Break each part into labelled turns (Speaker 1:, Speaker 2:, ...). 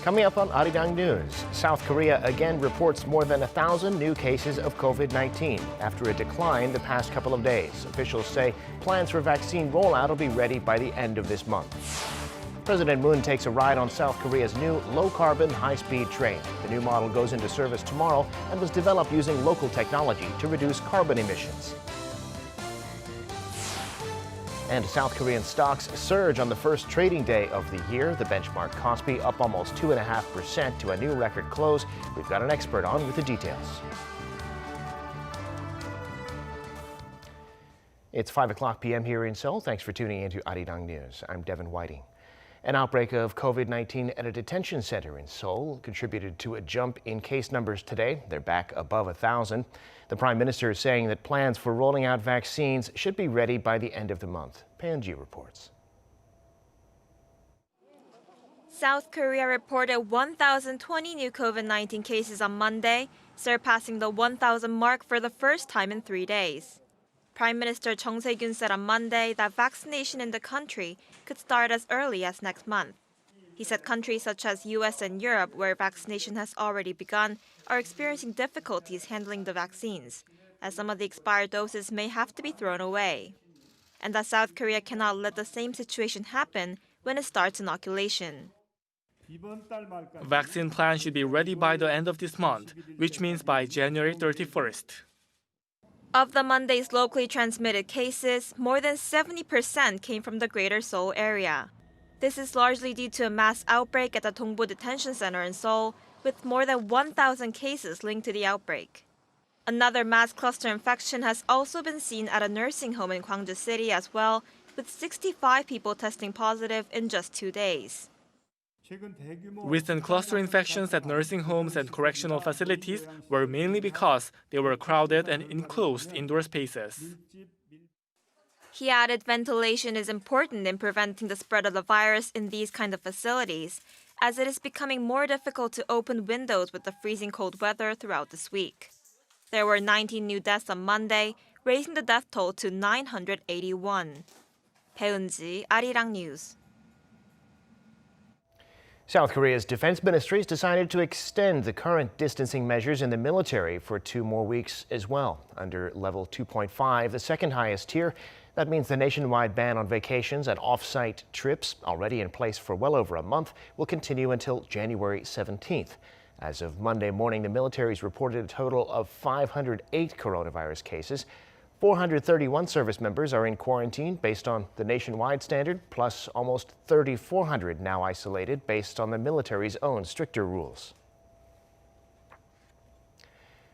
Speaker 1: Coming up on Arirang News, South Korea again reports more than 1,000 new cases of COVID-19 after a decline the past couple of days. Officials say plans for vaccine rollout will be ready by the end of this month. President Moon takes a ride on South Korea's new low-carbon high-speed train. The new model goes into service tomorrow and was developed using local technology to reduce carbon emissions. And South Korean stocks surge on the first trading day of the year. The benchmark Kospi up almost 2.5% to a new record close. We've got an expert on with the details. It's 5 p.m. here in Seoul. Thanks for tuning in to Arirang News. I'm Devin Whiting. An outbreak of COVID-19 at a detention center in Seoul contributed to a jump in case numbers today. They're back above 1,000. The Prime Minister is saying that plans for rolling out vaccines should be ready by the end of the month. Pan-ji reports.
Speaker 2: South Korea reported 1,020 new COVID-19 cases on Monday, surpassing the 1,000 mark for the first time in 3 days. Prime Minister Chung Se-kyun said on Monday that vaccination in the country could start as early as next month. He said countries such as US and Europe, where vaccination has already begun, are experiencing difficulties handling the vaccines, as some of the expired doses may have to be thrown away. And that South Korea cannot let the same situation happen when it starts inoculation.
Speaker 3: Vaccine plans should be ready by the end of this month, which means by January 31st.
Speaker 2: Of the Monday's locally transmitted cases, more than 70% came from the Greater Seoul area. This is largely due to a mass outbreak at the Dongbu Detention Center in Seoul, with more than 1,000 cases linked to the outbreak. Another mass cluster infection has also been seen at a nursing home in Gwangju City as well, with 65 people testing positive in just 2 days.
Speaker 3: Recent cluster infections at nursing homes and correctional facilities were mainly because they were crowded and enclosed indoor spaces.
Speaker 2: He added ventilation is important in preventing the spread of the virus in these kind of facilities, as it is becoming more difficult to open windows with the freezing cold weather throughout this week. There were 19 new deaths on Monday, raising the death toll to 981. Baeun-ji, Arirang News.
Speaker 1: South Korea's defense ministry has decided to extend the current distancing measures in the military for 2 more weeks as well. Under level 2.5, the second highest tier, that means the nationwide ban on vacations and off-site trips, already in place for well over a month, will continue until January 17th. As of Monday morning, the military's reported a total of 508 coronavirus cases. 431 service members are in quarantine based on the nationwide standard, plus almost 3,400 now isolated based on the military's own stricter rules.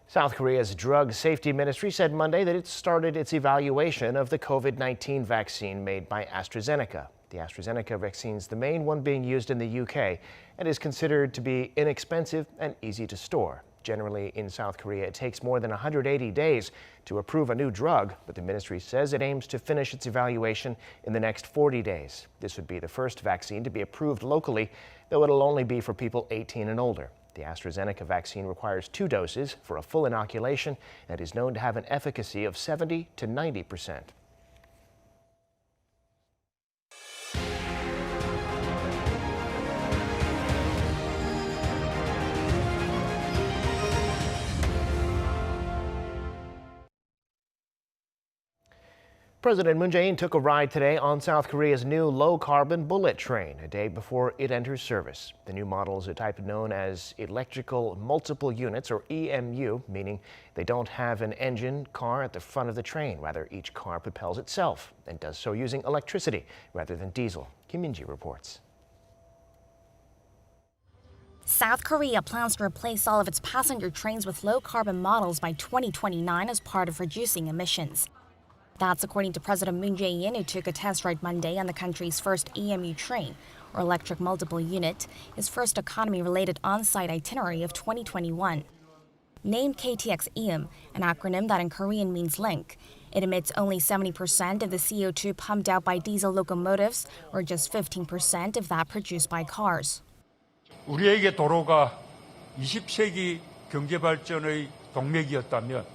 Speaker 1: South Korea's Drug Safety Ministry said Monday that it started its evaluation of the COVID-19 vaccine made by AstraZeneca. The AstraZeneca vaccine is the main one being used in the UK and is considered to be inexpensive and easy to store. Generally, in South Korea, it takes more than 180 days to approve a new drug, but the ministry says it aims to finish its evaluation in the next 40 days. This would be the first vaccine to be approved locally, though it'll only be for people 18 and older. The AstraZeneca vaccine requires 2 doses for a full inoculation and is known to have an efficacy of 70 to 90%. President Moon Jae-in took a ride today on South Korea's new low-carbon bullet train, a day before it enters service. The new model is a type known as electrical multiple units, or EMU, meaning they don't have an engine car at the front of the train. Rather, each car propels itself and does so using electricity rather than diesel. Kim Min-ji reports.
Speaker 4: South Korea plans to replace all of its passenger trains with low-carbon models by 2029 as part of reducing emissions. That's according to President Moon Jae-in, who took a test ride Monday on the country's first EMU train, or electric multiple unit, his first economy-related on-site itinerary of 2021. Named KTX-EM, an acronym that in Korean means link, it emits only 70% of the CO2 pumped out by diesel locomotives, or just 15% of that produced by cars.
Speaker 5: 우리에게 도로가 20세기 경제 발전의 동맥이었다면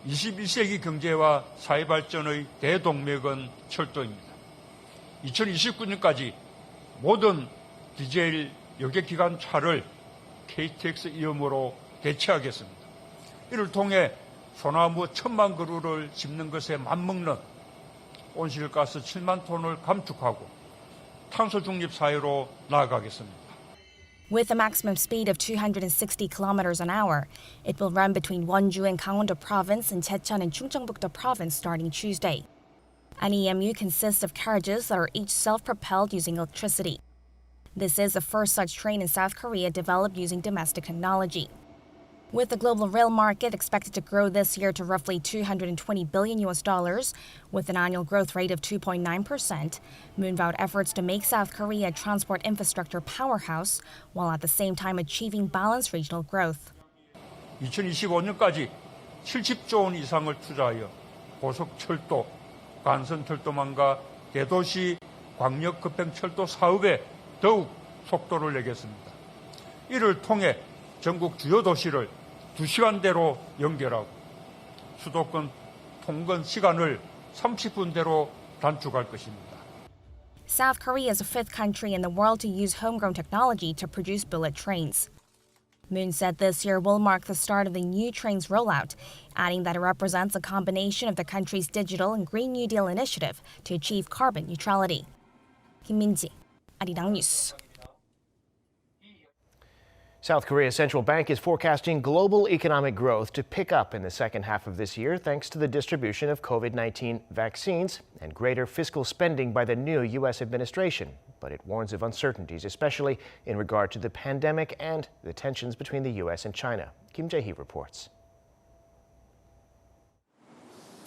Speaker 5: 21세기 경제와 사회 발전의 대동맥은 철도입니다. 2029년까지 모든 디젤 여객기관 차를 KTX 이음으로 대체하겠습니다. 이를 통해 소나무 1,000만 그루를 심는 것에 맞먹는 온실가스 7만 톤을 감축하고 탄소 중립 사회로 나아가겠습니다.
Speaker 4: With a maximum speed of 260 kilometers an hour, it will run between Wonju and Gangwon-do Province and Checheon and Chungcheongbuk-do Province starting Tuesday. An EMU consists of carriages that are each self-propelled using electricity. This is the first such train in South Korea developed using domestic technology. With the global rail market expected to grow this year to roughly $220 billion, with an annual growth rate of 2.9%, Moon vowed efforts to make South Korea a transport infrastructure powerhouse, while at the same time achieving balanced regional growth.
Speaker 5: 2025년까지 70조 원 이상을 투자하여 고속철도, 간선철도망과 대도시 광역급행철도 사업에 더욱 속도를 내겠습니다. 이를 통해 전국 주요 도시를 2시간대로 연결하고 수도권 통근 시간을 30분대로 단축할 것입니다.
Speaker 4: South Korea is the fifth country in the world to use homegrown technology to produce bullet trains. Moon said this year will mark the start of the new train's rollout, adding that it represents a combination of the country's digital and Green New Deal initiative to achieve carbon neutrality. Kim Min-ji, Arirang News.
Speaker 1: South Korea's central bank is forecasting global economic growth to pick up in the second half of this year thanks to the distribution of COVID-19 vaccines and greater fiscal spending by the new U.S. administration. But it warns of uncertainties, especially in regard to the pandemic and the tensions between the U.S. and China. Kim Jae-hee reports.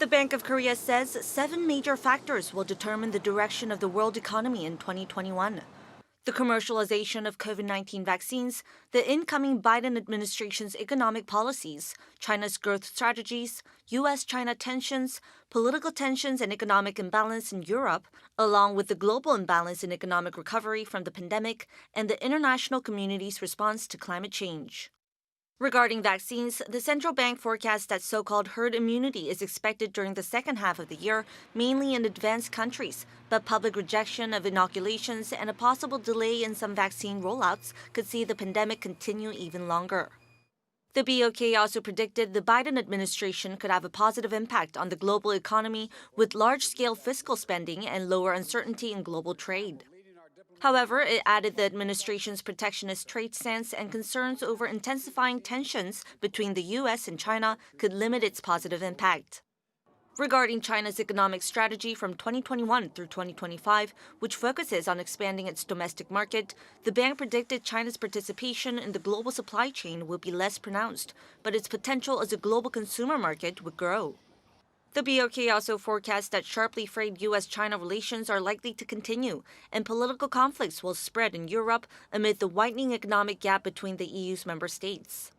Speaker 6: The Bank of Korea says 7 major factors will determine the direction of the world economy in 2021. The commercialization of COVID-19 vaccines, the incoming Biden administration's economic policies, China's growth strategies, U.S.-China tensions, political tensions and economic imbalance in Europe, along with the global imbalance in economic recovery from the pandemic and the international community's response to climate change. Regarding vaccines, the central bank forecasts that so-called herd immunity is expected during the second half of the year, mainly in advanced countries, but public rejection of inoculations and a possible delay in some vaccine rollouts could see the pandemic continue even longer. The BOK also predicted the Biden administration could have a positive impact on the global economy with large-scale fiscal spending and lower uncertainty in global trade. However, it added the administration's protectionist trade stance and concerns over intensifying tensions between the U.S. and China could limit its positive impact. Regarding China's economic strategy from 2021 through 2025, which focuses on expanding its domestic market, the bank predicted China's participation in the global supply chain would be less pronounced, but its potential as a global consumer market would grow. The BOK also forecasts that sharply frayed U.S.-China relations are likely to continue, and political conflicts will spread in Europe amid the widening economic gap between the EU's member states.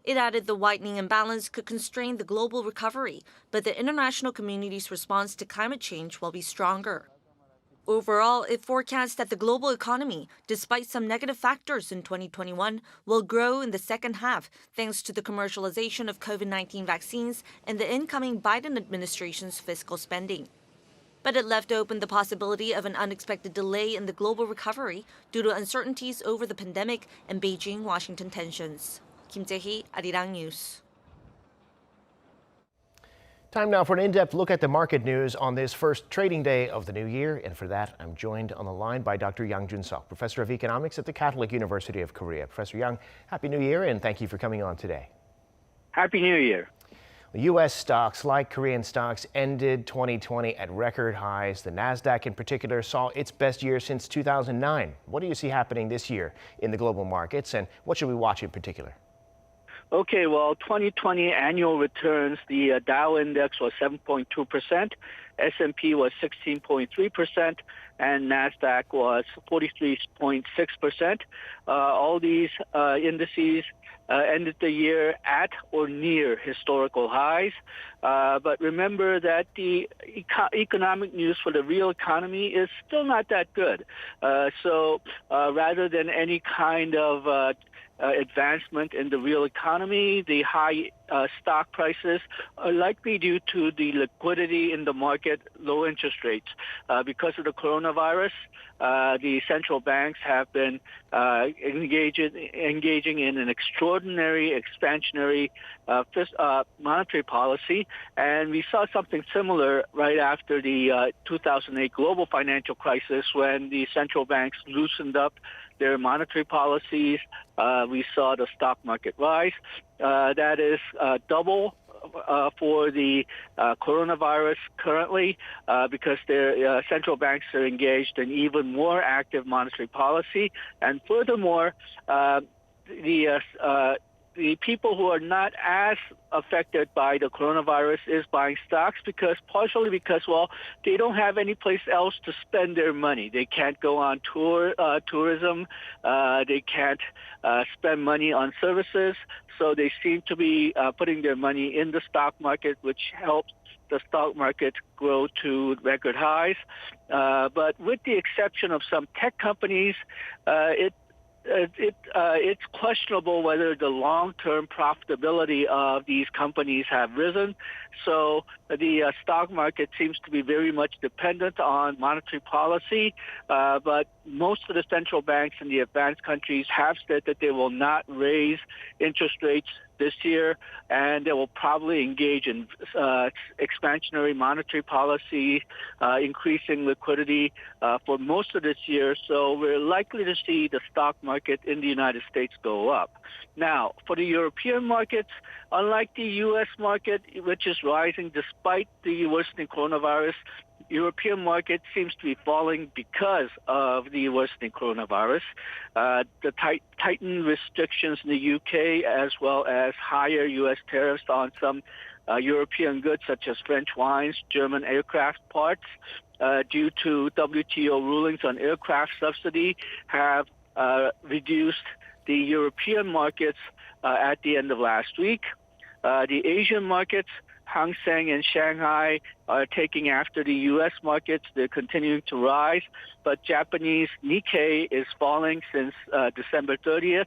Speaker 6: It added the widening imbalance could constrain the global recovery, but the international community's response to climate change will be stronger. Overall, it forecasts that the global economy, despite some negative factors in 2021, will grow in the second half thanks to the commercialization of COVID-19 vaccines and the incoming Biden administration's fiscal spending. But it left open the possibility of an unexpected delay in the global recovery due to uncertainties over the pandemic and Beijing-Washington tensions. Kim Jae-hee, Arirang News.
Speaker 1: Time now for an in-depth look at the market news on this first trading day of the new year. And for that, I'm joined on the line by Dr. Yang Jun-seok, Professor of Economics at the Catholic University of Korea. Professor Yang, Happy New Year and thank you for coming on today.
Speaker 7: Happy New Year.
Speaker 1: U.S. stocks, like Korean stocks, ended 2020 at record highs. The Nasdaq in particular saw its best year since 2009. What do you see happening this year in the global markets and what should we watch in particular?
Speaker 7: Okay, well, 2020 annual returns, the Dow index was 7.2%, S&P was 16.3%, and NASDAQ was 43.6%. All these indices ended the year at or near historical highs. But remember that the economic news for the real economy is still not that good. So rather than any kind of advancement in the real economy, the high stock prices are likely due to the liquidity in the market, low interest rates. Because of the coronavirus, the central banks have been engaging in an extraordinary expansionary monetary policy, and we saw something similar right after the 2008 global financial crisis when the central banks loosened up their monetary policies. We saw the stock market rise. That is double for the coronavirus currently because their central banks are engaged in even more active monetary policy. And furthermore, the people who are not as affected by the coronavirus is buying stocks partially because, well, they don't have any place else to spend their money. They can't go on tourism. They can't spend money on services. So they seem to be putting their money in the stock market, which helps the stock market grow to record highs. But with the exception of some tech companies, it's questionable whether the long-term profitability of these companies have risen. So the stock market seems to be very much dependent on monetary policy, but most of the central banks in the advanced countries have said that they will not raise interest rates this year, and they will probably engage in expansionary monetary policy, increasing liquidity for most of this year. So we're likely to see the stock market in the United States go up. Now, for the European markets, unlike the U.S. market, which is rising despite the worsening coronavirus, European market seems to be falling because of the worsening coronavirus. The tightened restrictions in the UK, as well as higher U.S. tariffs on some European goods such as French wines, German aircraft parts, due to WTO rulings on aircraft subsidy, have reduced the European markets at the end of last week. The Asian markets, Hang Seng and Shanghai, are taking after the U.S. markets. They're continuing to rise, but Japanese Nikkei is falling since December 30th.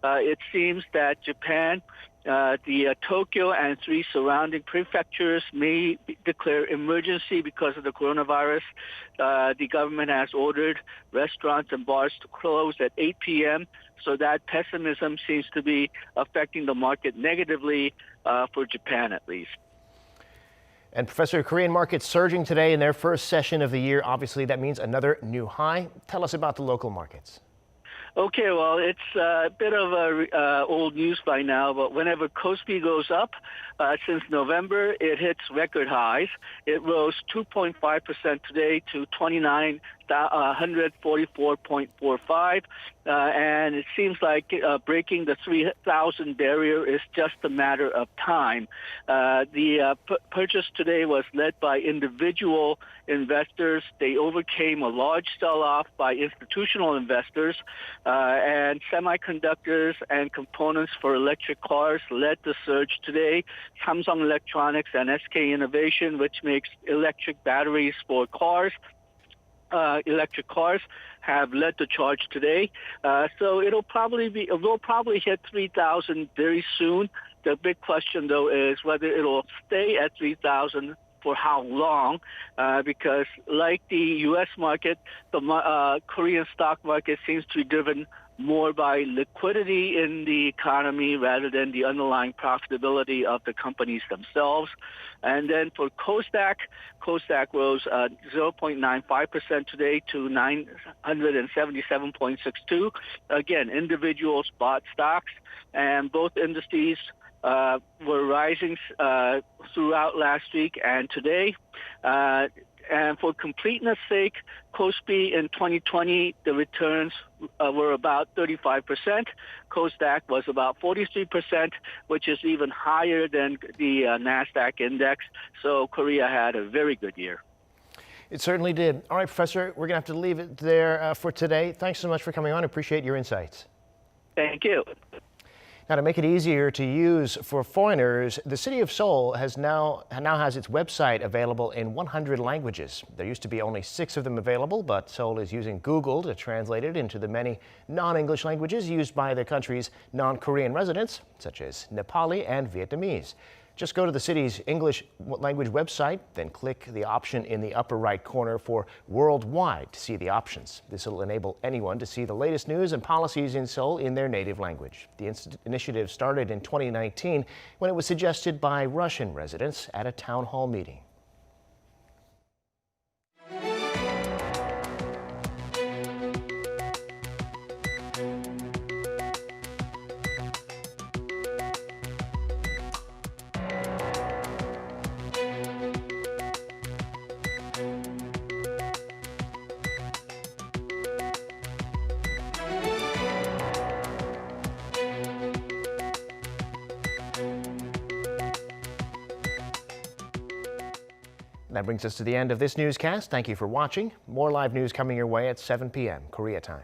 Speaker 7: It seems that Japan, the Tokyo and 3 surrounding prefectures may declare emergency because of the coronavirus. The government has ordered restaurants and bars to close at 8 p.m., so that pessimism seems to be affecting the market negatively for Japan at least.
Speaker 1: And Professor, Korean markets surging today in their first session of the year. Obviously, that means another new high. Tell us about the local markets.
Speaker 7: Okay, well, it's a bit of old news by now, but whenever Kospi goes up, since November, it hits record highs. It rose 2.5% today to 2,944.45, and it seems like breaking the 3,000 barrier is just a matter of time. The purchase today was led by individual investors. They overcame a large sell-off by institutional investors, and semiconductors and components for electric cars led the surge today. Samsung Electronics and SK Innovation, which makes electric batteries for cars, electric cars, have led the charge today. So we'll probably hit 3,000 very soon. The big question, though, is whether it'll stay at 3,000 for how long, because like the U.S. market, the Korean stock market seems to be driven more by liquidity in the economy rather than the underlying profitability of the companies themselves. And then for Kosdaq rose 0.95% today to 977.62. Again, individuals bought stocks, and both indices were rising throughout last week and today. And for completeness sake, Kospi in 2020, the returns were about 35%. Kosdaq was about 43%, which is even higher than the NASDAQ index. So Korea had a very good year.
Speaker 1: It certainly did. All right, Professor, we're going to have to leave it there for today. Thanks so much for coming on. Appreciate your insights.
Speaker 7: Thank you.
Speaker 1: Now, to make it easier to use for foreigners, the city of Seoul now has its website available in 100 languages. There used to be only 6 of them available, but Seoul is using Google to translate it into the many non-English languages used by the country's non-Korean residents, such as Nepali and Vietnamese. Just go to the city's English language website, then click the option in the upper right corner for Worldwide to see the options. This will enable anyone to see the latest news and policies in Seoul in their native language. The initiative started in 2019 when it was suggested by Russian residents at a town hall meeting. That brings us to the end of this newscast. Thank you for watching. More live news coming your way at 7 p.m. Korea time.